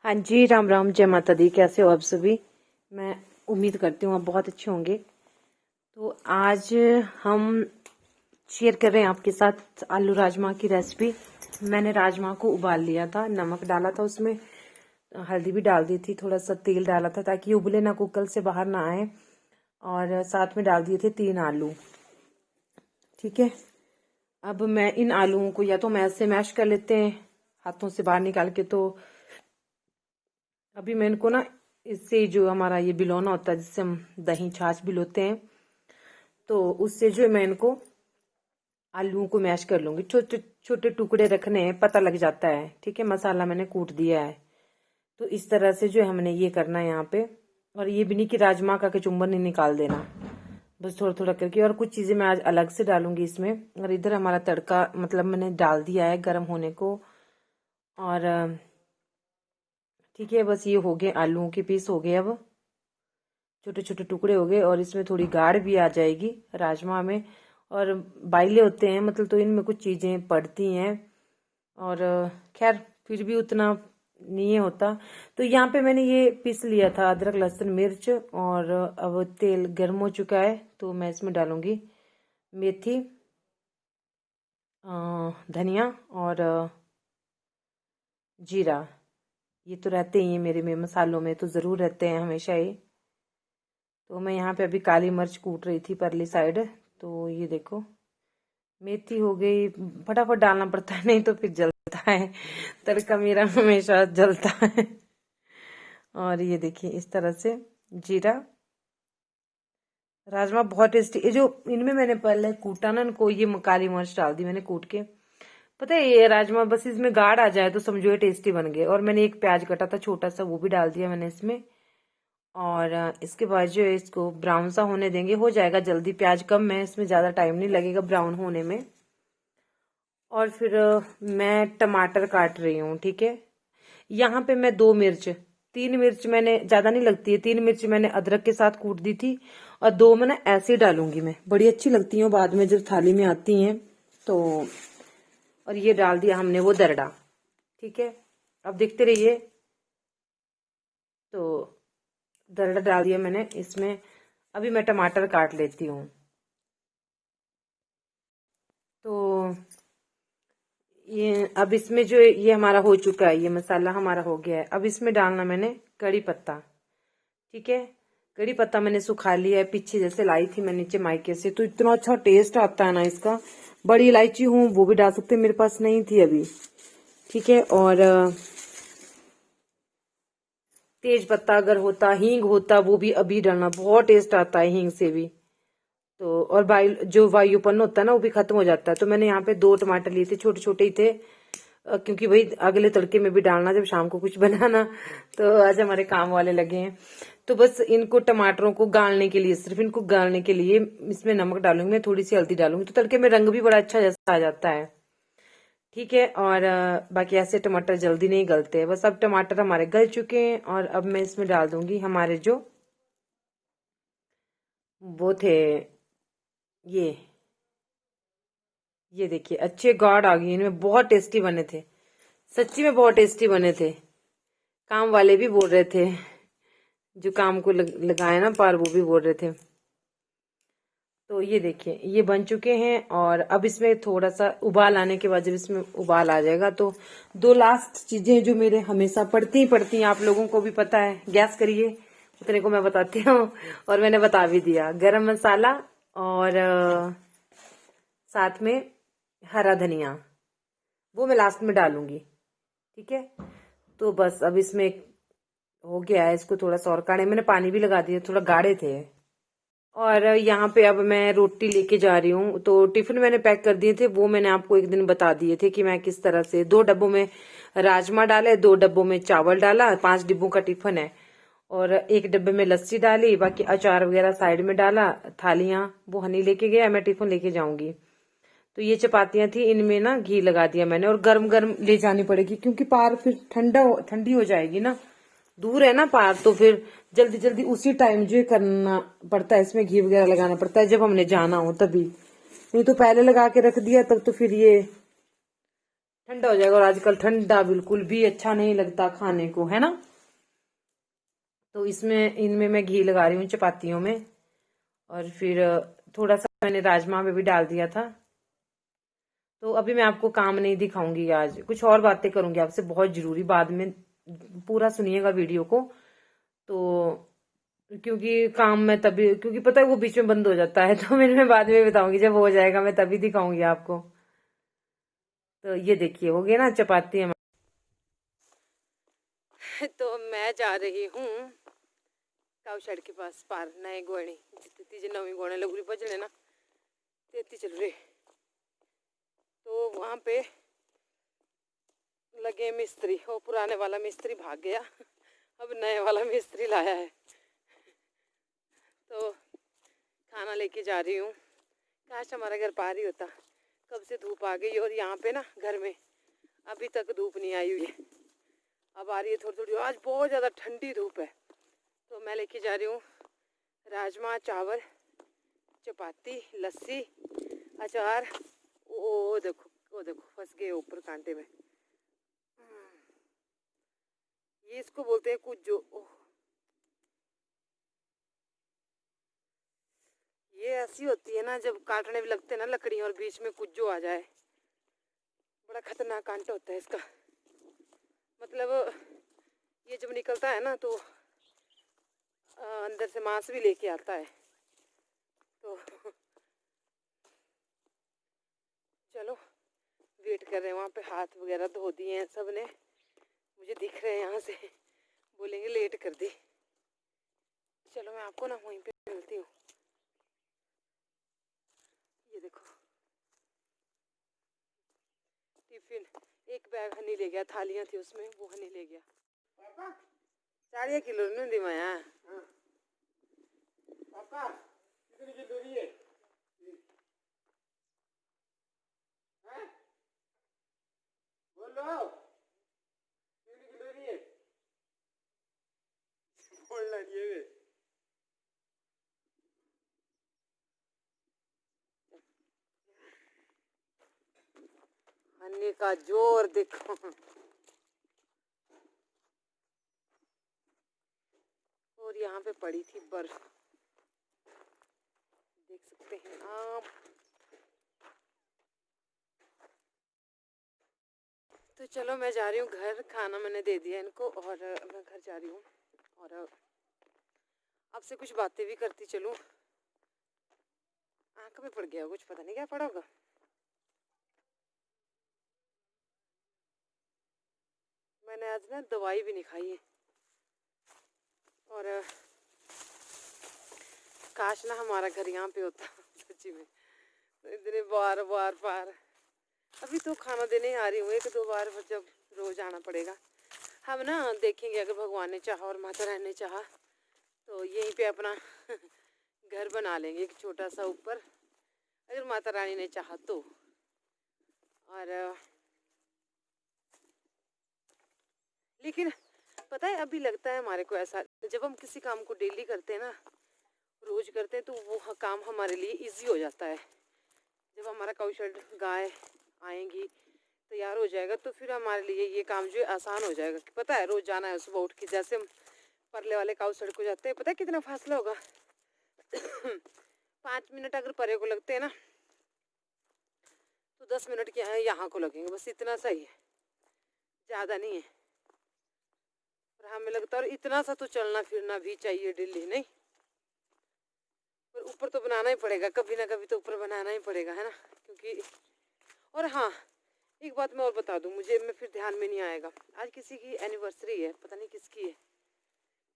हाँ जी, राम राम, जय माता दी। कैसे हो आप सभी? मैं उम्मीद करती हूँ आप बहुत अच्छे होंगे। तो आज हम शेयर कर रहे हैं आपके साथ आलू राजमा की रेसिपी। मैंने राजमा को उबाल लिया था, नमक डाला था उसमें, हल्दी भी डाल दी थी, थोड़ा सा तेल डाला था ताकि उबले ना, कुकर से बाहर ना आए। और साथ में डाल दिए थे 3 आलू। ठीक है, अब मैं इन आलूओं को या तो मैश से मैश कर लेते हैं हाथों से बाहर निकाल के। तो अभी मैं इनको ना, इससे जो हमारा ये बिलौना होता है जिससे हम दही छाछ बिलोते हैं, तो उससे जो मैं इनको आलूओं को मैश कर लूंगी। छोटे छोटे टुकड़े रखने हैं, पता लग जाता है। ठीक है, मसाला मैंने कूट दिया है। तो इस तरह से जो है हमने ये करना है यहाँ पे। और ये भी नहीं कि राजमा का कचुम्बर नहीं निकाल देना, बस थोड़ा थोड़ा करके। और कुछ चीजें मैं आज अलग से डालूंगी इसमें। और इधर हमारा तड़का मतलब मैंने डाल दिया है गर्म होने को। और ठीक है, बस ये हो गए, आलूओं के पीस हो गए, अब छोटे छोटे टुकड़े हो गए। और इसमें थोड़ी गाढ़ भी आ जाएगी राजमा में। और बाइले होते हैं मतलब, तो इनमें कुछ चीजें पड़ती हैं। और खैर फिर भी उतना नहीं होता। तो यहाँ पे मैंने ये पीस लिया था, अदरक लहसुन मिर्च। और अब तेल गर्म हो चुका है, तो मैं इसमें डालूंगी मेथी, धनिया और जीरा। ये तो रहते ही हैं मेरे में, मसालों में तो ज़रूर रहते हैं हमेशा ही। तो मैं यहाँ पे अभी काली मिर्च कूट रही थी परली साइड। तो ये देखो, मेथी हो गई। फटाफट डालना पड़ता है, नहीं तो फिर जलता है। तड़का मेरा हमेशा जलता है। और ये देखिए इस तरह से जीरा। राजमा बहुत टेस्टी, ये जो इनमें मैंने पहले कूटा ना इनको, ये काली मिर्च डाल दी मैंने कूट के। पता है, ये राजमा बस इसमें गाढ़ आ जाए तो समझो ये टेस्टी बन गए। और मैंने एक प्याज कटा था छोटा सा, वो भी डाल दिया मैंने इसमें। और इसके बाद जो है इसको ब्राउन सा होने देंगे, हो जाएगा जल्दी। प्याज कम है इसमें, ज्यादा टाइम नहीं लगेगा ब्राउन होने में। और फिर मैं टमाटर काट रही हूँ। ठीक है, यहाँ पे मैं 2 मिर्च, 3 मिर्च मैंने, ज्यादा नहीं लगती है, 3 मिर्च मैंने अदरक के साथ कूट दी थी। और 2 मैं ना ऐसे डालूंगी, मैं बड़ी अच्छी लगती हैं बाद में जब थाली में आती हैं तो। और ये डाल दिया हमने वो दरड़ा। ठीक है, अब देखते रहिए। तो दरड़ा डाल दिया मैंने इसमें। अभी मैं टमाटर काट लेती हूँ। तो ये अब इसमें जो ये हमारा हो चुका है, ये मसाला हमारा हो गया है। अब इसमें डालना मैंने कड़ी पत्ता। ठीक है, कड़ी पत्ता मैंने सुखा लिया है, पीछे जैसे लाई थी मैं नीचे मायके से, तो इतना अच्छा टेस्ट आता है ना इसका। बड़ी इलायची हूँ वो भी डाल सकते, मेरे पास नहीं थी अभी। ठीक है, और तेज पत्ता अगर होता, हींग होता, वो भी अभी डालना, बहुत टेस्ट आता है हींग से भी। तो और जो वायुपन होता है ना, वो भी खत्म हो जाता है। तो मैंने यहाँ पे 2 टमाटर लिए थे, छोटे छोटे ही थे, क्योंकि भाई अगले तड़के में भी डालना जब शाम को कुछ बनाना। तो आज हमारे काम वाले लगे हैं। तो बस इनको, टमाटरों को गालने के लिए, सिर्फ इनको गालने के लिए इसमें नमक डालूंगी मैं, थोड़ी सी हल्दी डालूंगी, तो तड़के में रंग भी बड़ा अच्छा जैसा आ जाता है। ठीक है, और बाकी ऐसे टमाटर जल्दी नहीं गलते। बस अब टमाटर हमारे गल चुके हैं। और अब मैं इसमें डाल दूंगी हमारे जो वो थे, ये ये देखिए अच्छे गाढ़ आ गई इनमें, बहुत टेस्टी बने थे, सच्ची में बहुत टेस्टी बने थे। काम वाले भी बोल रहे थे, जो काम को लगाए ना पार, वो भी बोल रहे थे। तो ये देखिए ये बन चुके हैं। और अब इसमें थोड़ा सा उबाल आने के बाद, जब इसमें उबाल आ जाएगा, तो 2 लास्ट चीजें जो मेरे हमेशा पड़ती ही पड़ती हैं, आप लोगों को भी पता है, गैस करिए, उतने को मैं बताती हूँ। और मैंने बता भी दिया, गरम मसाला और साथ में हरा धनिया, वो मैं लास्ट में डालूंगी। ठीक है, तो बस अब इसमें हो गया है, इसको थोड़ा सा और काढ़े, मैंने पानी भी लगा दिया, थोड़ा गाढ़े थे। और यहाँ पे अब मैं रोटी लेके जा रही हूँ। तो टिफिन मैंने पैक कर दिए थे, वो मैंने आपको एक दिन बता दिए थे कि मैं किस तरह से 2 डब्बों में राजमा डाले, 2 डब्बों में चावल डाला, 5 डिब्बों का टिफिन है। और 1 डब्बे में लस्सी डाली, बाकी अचार वगैरह साइड में डाला। थालियां वो हनी लेके गया, मैं टिफिन लेके जाऊंगी। तो ये चपातियां थी, इनमें ना घी लगा दिया मैंने। और गर्म गर्म ले जानी पड़ेगी, क्योंकि पार फिर ठंडी हो जाएगी ना, दूर है ना पार, तो फिर जल्दी जल्दी उसी टाइम जो करना पड़ता है, इसमें घी वगैरह लगाना पड़ता है जब हमने जाना हो तभी। नहीं तो पहले लगा के रख दिया तब तो फिर ये ठंडा हो जाएगा। और आजकल ठंडा बिल्कुल भी अच्छा नहीं लगता खाने को, है ना। तो इसमें इनमें मैं घी लगा रही हूँ चपातियों में। और फिर थोड़ा सा मैंने राजमा में भी डाल दिया था। तो अभी मैं आपको काम नहीं दिखाऊंगी, आज कुछ और बातें करूंगी आपसे बहुत जरूरी। बाद में पूरा सुनिएगा वीडियो को। तो क्योंकि काम में तभी, क्योंकि पता है वो बीच में बंद हो जाता है तो मैं बाद में बताऊंगी, जब हो जाएगा मैं तभी दिखाऊंगी आपको। तो ये देखिए हो गया ना चपाती तो मैं जा रही हूँ काउशेड के पास पार नए गोणी जितनी नवी गोणे लगुरी बजने ना तेती चल रही। तो वहाँ पे लगे मिस्त्री, वो पुराने वाला मिस्त्री भाग गया, अब नए वाला मिस्त्री लाया है। तो खाना लेके जा रही हूँ। काश हमारा घर पार ही होता। कब से धूप आ गई और यहाँ पे ना घर में अभी तक धूप नहीं आई हुई है। अब आ रही है थोड़ी थोड़ी। आज बहुत ज़्यादा ठंडी धूप है। तो मैं लेके जा रही हूँ राजमा चावल, चपाती, लस्सी, अचार। ओ देखो फंस गए ऊपर कांटे में। ये इसको बोलते हैं कुछ जो। ये ऐसी होती है ना, जब काटने भी लगते हैं ना लकड़ी और बीच में कुछ जो आ जाए, बड़ा खतरनाक कांटा होता है इसका। मतलब ये जब निकलता है ना तो अंदर से मांस भी लेके आता है। तो चलो वेट कर रहे हैं। वहाँ पे हाथ वगैरह धो दिए हैं सब ने, मुझे दिख रहे हैं यहाँ से। बोलेंगे लेट कर दी। चलो मैं आपको ना वहीं पे मिलती हूँ। ये देखो टिफिन, एक बैग हनी ले गया, थालियाँ थी उसमें, वो हनी ले गया। 4 किलो नहीं दी माया। पापा कितनी किलो है? बोलो कितनी किलो है? बोलना नहीं है। हनी का जोर देखो। और यहाँ पे पड़ी थी बर्फ, देख सकते हैं आप। तो चलो मैं जा रही हूँ घर। खाना मैंने दे दिया इनको और मैं घर जा रही हूँ। और आपसे कुछ बातें भी करती चलूँ। आँख में पड़ गया कुछ, पता नहीं क्या पड़ा होगा। मैंने आज ना दवाई भी नहीं खाई है। और काश ना हमारा घर यहाँ पे होता सच्ची में। तो इतने बार बार पार। अभी तो खाना देने आ रही हूँ 1-2 बार, जब रोज आना पड़ेगा। हम ना देखेंगे अगर भगवान ने चाहा और माता रानी ने चाहा तो यहीं पे अपना घर बना लेंगे एक छोटा सा ऊपर, अगर माता रानी ने चाहा तो। और लेकिन पता है अभी लगता है हमारे को ऐसा, जब हम किसी काम को डेली करते हैं ना, रोज करते हैं, तो वो काम हमारे लिए इजी हो जाता है। जब हमारा काउशेड गाय आएंगी, तैयार हो जाएगा, तो फिर हमारे लिए ये काम जो है आसान हो जाएगा। कि पता है रोज जाना है सुबह उठ के, जैसे हम परले वाले काउशेड को जाते हैं, पता है कितना फासला होगा 5 मिनट अगर परे को लगते हैं ना, तो 10 मिनट के यहाँ को लगेंगे, बस इतना सही है, ज़्यादा नहीं है। और हमें लगता है और इतना सा तो चलना फिरना भी चाहिए डेली, नहीं? पर ऊपर तो बनाना ही पड़ेगा, कभी ना कभी तो ऊपर बनाना ही पड़ेगा, है ना। क्योंकि और हाँ, एक बात मैं और बता दूं, मुझे मैं फिर ध्यान में नहीं आएगा। आज किसी की एनिवर्सरी है, पता नहीं किसकी है,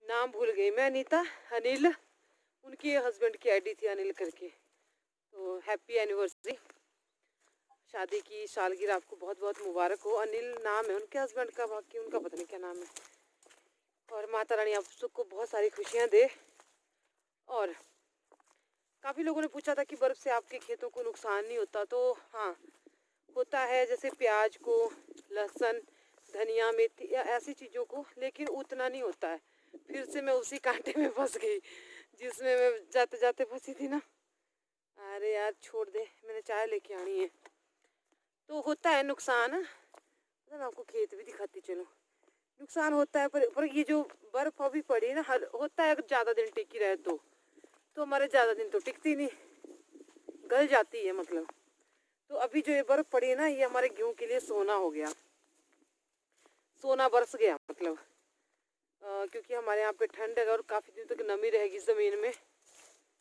नाम भूल गई मैं। अनीता, अनिल, उनके हस्बैंड की आईडी थी अनिल करके। तो हैप्पी एनिवर्सरी, शादी की सालगिरह आपको बहुत बहुत मुबारक हो। अनिल नाम है उनके हस्बैंड का, बाकी उनका पता नहीं क्या नाम है। और माता रानी आप सबको बहुत सारी खुशियाँ दे। और काफ़ी लोगों ने पूछा था कि बर्फ़ से आपके खेतों को नुकसान नहीं होता, तो हाँ होता है, जैसे प्याज को, लहसुन, धनिया, मेथी या ऐसी चीज़ों को, लेकिन उतना नहीं होता है। फिर से मैं उसी कांटे में फंस गई जिसमें मैं जाते जाते फंसी थी ना। अरे यार छोड़ दे, मैंने चाय लेके आनी है। तो होता है नुकसान, मैं आपको खेत भी दिखाती चलूँ। नुकसान होता है पर ये जो बर्फ अभी पड़ी है ना, हर होता है अगर ज़्यादा दिन टिकी रहे तो हमारे ज़्यादा दिन तो टिकती नहीं, गल जाती है मतलब। तो अभी जो ये बर्फ पड़ी है ना, ये हमारे गेहूँ के लिए सोना हो गया, सोना बरस गया मतलब। क्योंकि हमारे यहाँ पे ठंड है और काफ़ी दिन तक नमी रहेगी ज़मीन में,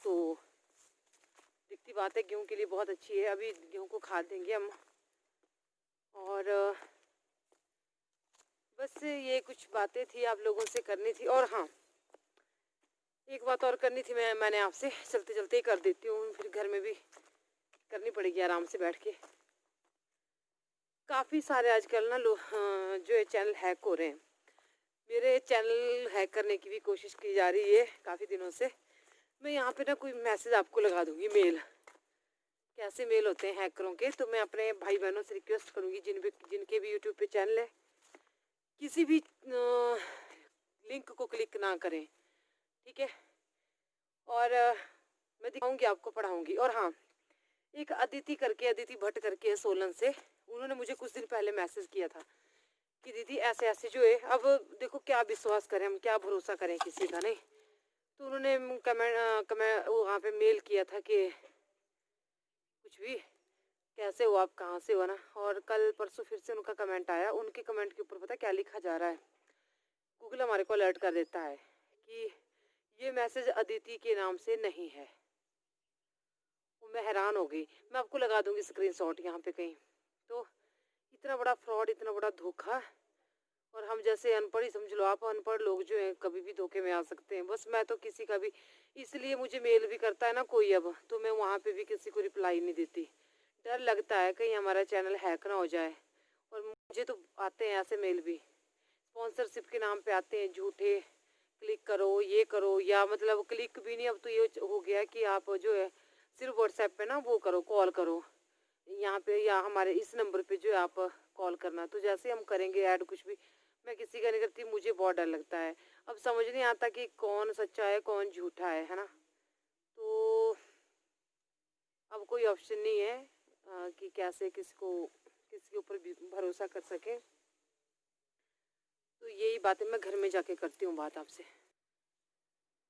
तो दिखती बात है गेहूँ के लिए बहुत अच्छी है। अभी गेहूँ को खाद देंगे हम, और बस ये कुछ बातें थी आप लोगों से करनी थी। और हाँ, एक बात और करनी थी, मैंने आपसे चलते चलते ही कर देती हूँ, फिर घर में भी करनी पड़ेगी आराम से बैठ के। काफ़ी सारे आजकल ना लोग जो है चैनल हैक हो रहे हैं। मेरे चैनल हैक करने की भी कोशिश की जा रही है काफ़ी दिनों से। मैं यहाँ पे ना कोई मैसेज आपको लगा दूँगी, मेल कैसे मेल होते हैं हैकरों के, तो मैं अपने भाई बहनों से रिक्वेस्ट करूँगी जिनके भी यूट्यूब पे चैनल है, किसी भी लिंक को क्लिक ना करें, ठीक है। और मैं दिखाऊंगी आपको, पढ़ाऊंगी। और हाँ, एक अदिति भट्ट करके है सोलन से, उन्होंने मुझे कुछ दिन पहले मैसेज किया था कि दीदी ऐसे ऐसे जो है, अब देखो क्या विश्वास करें हम, क्या भरोसा करें किसी का, नहीं। तो उन्होंने कमेंट वहाँ पे मेल किया था कि कुछ भी, कैसे हो आप, कहाँ से हो ना। और कल परसों फिर से उनका कमेंट आया। उनके कमेंट के ऊपर पता क्या लिखा जा रहा है, गूगल हमारे को अलर्ट कर देता है कि ये मैसेज अदिति के नाम से नहीं है। मैं हैरान हो गई, मैं आपको लगा दूंगी स्क्रीनशॉट यहाँ पे कहीं। तो इतना बड़ा फ्रॉड, इतना बड़ा धोखा, और हम जैसे अनपढ़ ही समझ लो आप, अनपढ़ लोग जो हैं कभी भी धोखे में आ सकते हैं। बस मैं तो किसी का भी, इसलिए मुझे मेल भी करता है ना कोई अब, तो मैं वहाँ पे भी किसी को रिप्लाई नहीं देती। डर लगता है कहीं हमारा चैनल हैक ना हो जाए। और मुझे तो आते हैं ऐसे मेल भी, स्पॉन्सरशिप के नाम पे आते हैं झूठे, क्लिक करो ये करो, या मतलब क्लिक भी नहीं, अब तो ये हो गया कि आप जो है सिर्फ व्हाट्सएप पे ना वो करो, कॉल करो यहाँ पे, या हमारे इस नंबर पे जो है आप कॉल करना। तो जैसे हम करेंगे ऐड कुछ भी, मैं किसी का नहीं करती, मुझे बहुत डर लगता है। अब समझ नहीं आता कि कौन सच्चा है कौन झूठा है ना। तो अब कोई ऑप्शन नहीं है कि कैसे किसी के ऊपर भरोसा कर सके। तो यही बातें मैं घर में जाके करती हूँ बात आपसे।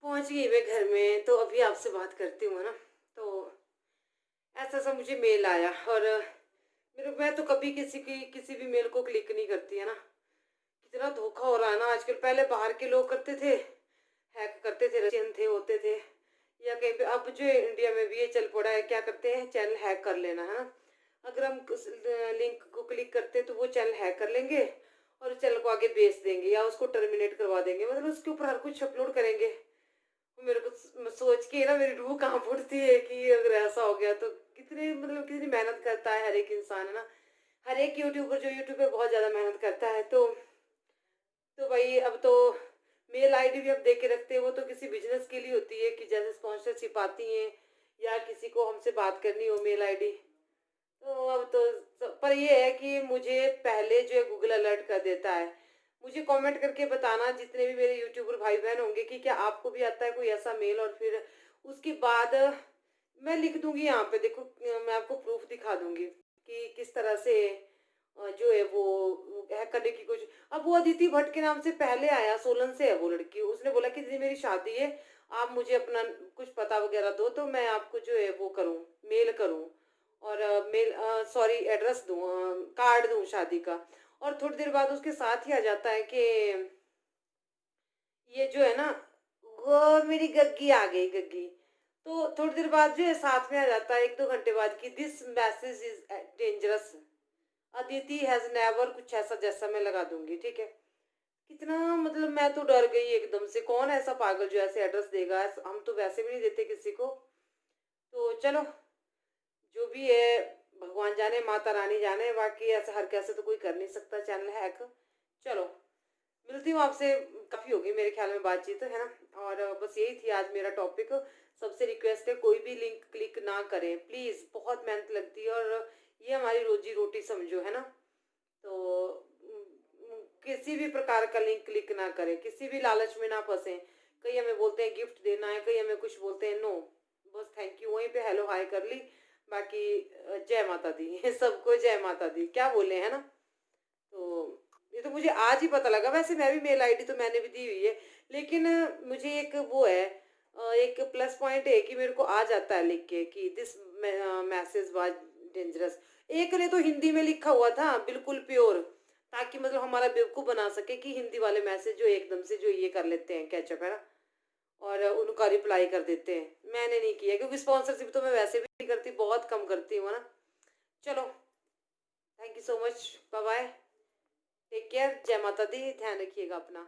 पहुँच गई मैं घर में, तो अभी आपसे बात करती हूँ ना। तो ऐसा सा मुझे मेल आया, और मैं तो कभी किसी भी मेल को क्लिक नहीं करती है ना। कितना धोखा हो रहा है ना आजकल। पहले बाहर के लोग करते थे, हैक करते थे, रशियन थे, होते थे, या कहीं पे। अब जो इंडिया में भी ये चल पड़ा है, क्या करते हैं, चैनल हैक कर लेना है ना। अगर हम लिंक को क्लिक करते तो वो चैनल हैक कर लेंगे और चैनल को आगे बेच देंगे, या उसको टर्मिनेट करवा देंगे, मतलब उसके ऊपर हर कुछ अपलोड करेंगे। मेरे को सोच के ना मेरी रूह कहाँ फूटती है कि अगर ऐसा हो गया तो कितनी मेहनत करता है हर एक इंसान, है ना। हर एक यूट्यूबर जो यूट्यूब पे बहुत ज़्यादा मेहनत करता है, तो भाई अब तो मेल आईडी भी अब दे के रखते हैं। वो तो किसी बिजनेस के लिए होती है कि जैसे स्पॉन्सरशिप आती है, या किसी को हमसे बात करनी हो, मेल आईडी। तो अब तो पर ये है कि मुझे पहले जो है गूगल अलर्ट कर देता है। मुझे कमेंट करके बताना जितने भी मेरे यूट्यूबर भाई बहन होंगे कि क्या आपको भी आता है कोई ऐसा मेल। और फिर उसके बाद मैं लिख दूंगी यहाँ पे, देखो मैं आपको प्रूफ दिखा दूंगी कि किस तरह से जो है वो हैक करने की कोशिश। अब वो अदिति भट्ट के नाम से पहले आया, सोलन से है वो लड़की, उसने बोला कि दीदी मेरी शादी है, आप मुझे अपना कुछ पता वगैरह दो तो मैं आपको जो है वो करूँ, मेल करूँ, और सॉरी एड्रेस दूँ, कार्ड दूँ शादी का। और थोड़ी देर बाद उसके साथ ही आ जाता है कि ये जो है ना, वो मेरी गग्गी आ गई, गग्गी। तो थोड़ी देर बाद जो है साथ में आ जाता है, 1-2 घंटे बाद, कि this message is dangerous, Aditi has never, कुछ ऐसा, जैसा मैं लगा दूंगी, ठीक है। कितना मतलब मैं तो डर गई एकदम से, कौन ऐसा पागल जो ऐसे एड्रेस देगा, हम तो वैसे भी नहीं देते किसी को। तो चलो जो भी है भगवान जाने, माता रानी जाने, बाकी ऐसा हर कैसे तो कोई कर नहीं सकता चैनल हैक। चलो मिलती हूँ आपसे, काफ़ी होगी मेरे ख्याल में बातचीत, है ना। और बस यही थी आज मेरा टॉपिक। सबसे रिक्वेस्ट है कोई भी लिंक क्लिक ना करें प्लीज़, बहुत मेहनत लगती है और ये हमारी रोजी रोटी समझो, है ना। तो किसी भी प्रकार का लिंक क्लिक ना करें, किसी भी लालच में ना फंसें। कई हमें बोलते हैं गिफ्ट देना है, कई हमें कुछ बोलते हैं, नो, बस थैंक यू, वहीं पे हेलो हाय कर ली। बाकी जय माता दी सबको, जय माता दी, क्या बोले, है ना। तो ये तो मुझे आज ही पता लगा। वैसे मैं भी, मेल आईडी तो मैंने भी दी हुई है, लेकिन मुझे एक वो है, एक प्लस पॉइंट है कि मेरे को आ जाता है लिख के कि दिस मैसेज वाज डेंजरस। एक ने तो हिंदी में लिखा हुआ था बिल्कुल प्योर, ताकि मतलब हमारा बेवकूफ़ बना सके कि हिंदी वाले मैसेज जो एकदम से जो ये कर लेते हैं कैचअप, है ना, और उनका रिप्लाई कर देते हैं। मैंने नहीं किया क्योंकि स्पॉन्सरशिप तो मैं वैसे भी नहीं करती, बहुत कम करती हूँ, है ना। चलो, thank you so much, bye bye, take care, जय माता दी, ध्यान रखिएगा अपना।